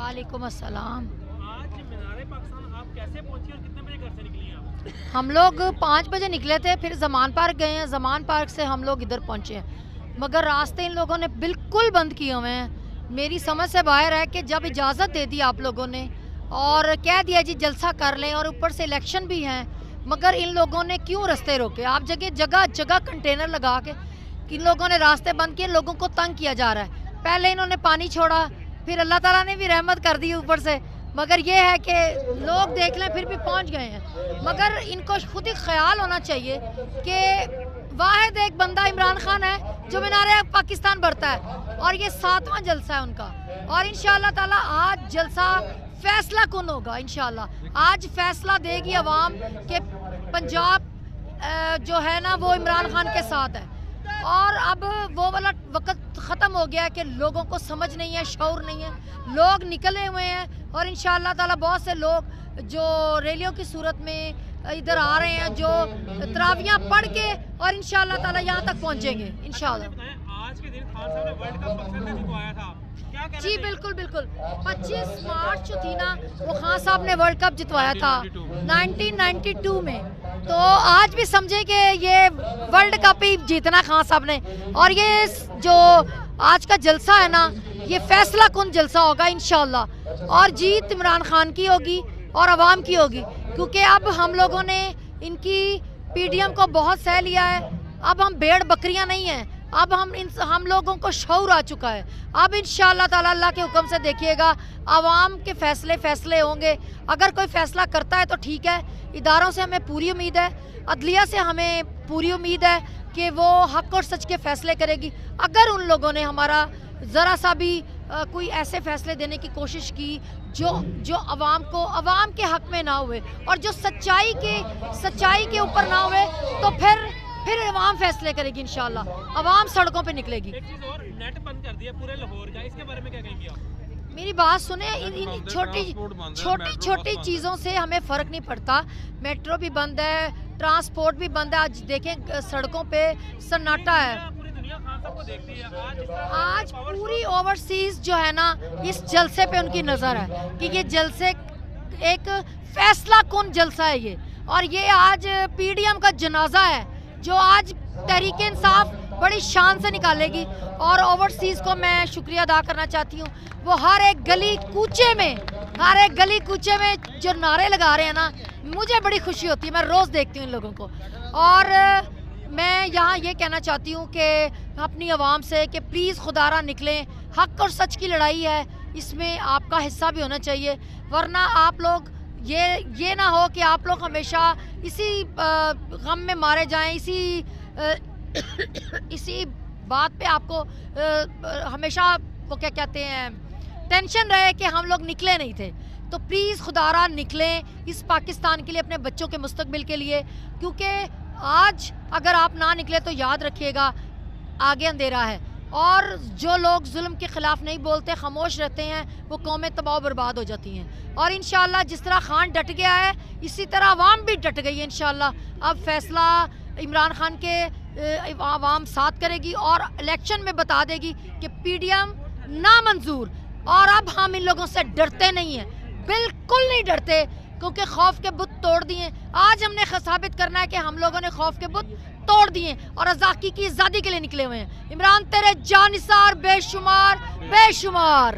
वालेकुम अस्सलाम। आज मीनार पाकिस्तान आप कैसे पहुंची और कितने बजे घर से निकली हैं आप? हम लोग 5 बजे निकले थे, फिर जमान पार्क गए हैं, जमान पार्क से हम लोग इधर पहुंचे हैं, मगर रास्ते इन लोगों ने बिल्कुल बंद किए हुए हैं। मेरी समझ से बाहर है कि जब इजाज़त दे दी आप लोगों ने और कह दिया जी जलसा कर लें और ऊपर से इलेक्शन भी हैं, मगर इन लोगों ने क्यों रास्ते रोके? आप जगह जगह कंटेनर लगा के इन लोगों ने रास्ते बंद किए, लोगों को तंग किया जा रहा है। पहले इन्होंने पानी छोड़ा, फिर अल्लाह ताला ने भी रहमत कर दी ऊपर से, मगर ये है कि लोग देख लें फिर भी पहुंच गए हैं। मगर इनको खुद ही ख्याल होना चाहिए कि वाहिद एक बंदा इमरान खान है जो मीनार पाकिस्तान भरता है और ये 7वां जलसा है उनका, और इंशाअल्लाह ताला आज जलसा फैसला कौन होगा। इंशाअल्लाह आज फैसला देगी अवाम के पंजाब जो है ना वो इमरान खान के साथ है, और अब वो वाला वक्त ख़त्म हो गया है कि लोगों को समझ नहीं है, शऊर नहीं है, लोग निकले हुए हैं। और इंशाअल्लाह ताला बहुत से लोग जो रैलियों की सूरत में इधर आ रहे हैं, जो तरावियाँ पढ़ के और इंशाअल्लाह ताला यहाँ तक पहुँचेंगे इंशाअल्लाह। आज के दिन खान साहब ने वर्ल्ड कप पाकिस्तान ने जितवाया था, क्या कहना जी चाहिए? बिल्कुल बिल्कुल 25 मार्च जो थी ना वो खान साहब ने वर्ल्ड कप जितवाया था 1992 में, तो आज भी समझे कि ये वर्ल्ड कप ही जीतना खान साहब ने। और ये जो आज का जलसा है ना ये फैसला कौन जलसा होगा इंशाअल्लाह, और जीत इमरान खान की होगी और आवाम की होगी, क्योंकि अब हम लोगों ने इनकी पीडीएम को बहुत सह लिया है। अब हम भेड़ बकरियां नहीं हैं, अब हम लोगों को शऊर आ चुका है। अब इंशाअल्लाह ताला अल्लाह के हुक्म से देखिएगा आवाम के फैसले होंगे। अगर कोई फैसला करता है तो ठीक है, इदारों से हमें पूरी उम्मीद है, अदलिया से हमें पूरी उम्मीद है कि वो हक और सच के फैसले करेगी। अगर उन लोगों ने हमारा ज़रा सा भी कोई ऐसे फैसले देने की कोशिश की जो अवाम के हक में ना हुए और जो सच्चाई के ऊपर ना हुए, तो फिर अवाम फैसले करेगी इंशाअल्लाह, अवाम सड़कों पे निकलेगी। एक चीज और, नेट बंद कर दिया पूरे लाहौर का, इसके बारे में क्या कहेंगे आप? मेरी बात सुने, इन छोटी चीज़ों से हमें फ़र्क नहीं पड़ता। मेट्रो भी बंद है, ट्रांसपोर्ट भी बंद है। आज देखें सड़कों पे सन्नाटा है। पूरी दुनिया खान साहब को देखती है। आज पूरी ओवरसीज जो है ना इस जलसे पे उनकी नज़र है कि ये जलसे एक फैसला कौन जलसा है ये, और ये आज पीडीएम का जनाजा है जो आज तहरीक इंसाफ बड़ी शान से निकालेगी। और ओवरसीज़ को मैं शुक्रिया अदा करना चाहती हूँ, वो हर एक गली कूचे में जो नारे लगा रहे हैं ना, मुझे बड़ी खुशी होती है, मैं रोज़ देखती हूँ इन लोगों को। और मैं यहाँ ये कहना चाहती हूँ कि अपनी आवाम से कि प्लीज़ खुदारा निकलें, हक और सच की लड़ाई है, इसमें आपका हिस्सा भी होना चाहिए, वरना आप लोग ये ना हो कि आप लोग हमेशा इसी गम में मारे जाएं, इसी बात पे आपको हमेशा वो क्या कहते हैं टेंशन रहे कि हम लोग निकले नहीं थे। तो प्लीज़ खुदारा निकलें इस पाकिस्तान के लिए, अपने बच्चों के मुस्तकबिल के लिए, क्योंकि आज अगर आप ना निकले तो याद रखिएगा आगे अंधेरा है। और जो लोग जुल्म के ख़िलाफ़ नहीं बोलते, खामोश रहते हैं, वो कौमें तबाह बर्बाद हो जाती हैं। और इंशाअल्लाह जिस तरह खान डट गया है इसी तरह आवाम भी डट गई है इंशाअल्लाह। अब फैसला इमरान खान के आवाम साथ करेगी और इलेक्शन में बता देगी कि पीडीएम नामंजूर। और अब हम इन लोगों से डरते नहीं हैं, बिल्कुल नहीं डरते, क्योंकि खौफ के बुत तोड़ दिए। आज हमने साबित करना है कि हम लोगों ने खौफ के बुत तोड़ दिए और आज़ादी की आज़ादी के लिए निकले हुए हैं। इमरान तेरे जानिसार बेशुमार।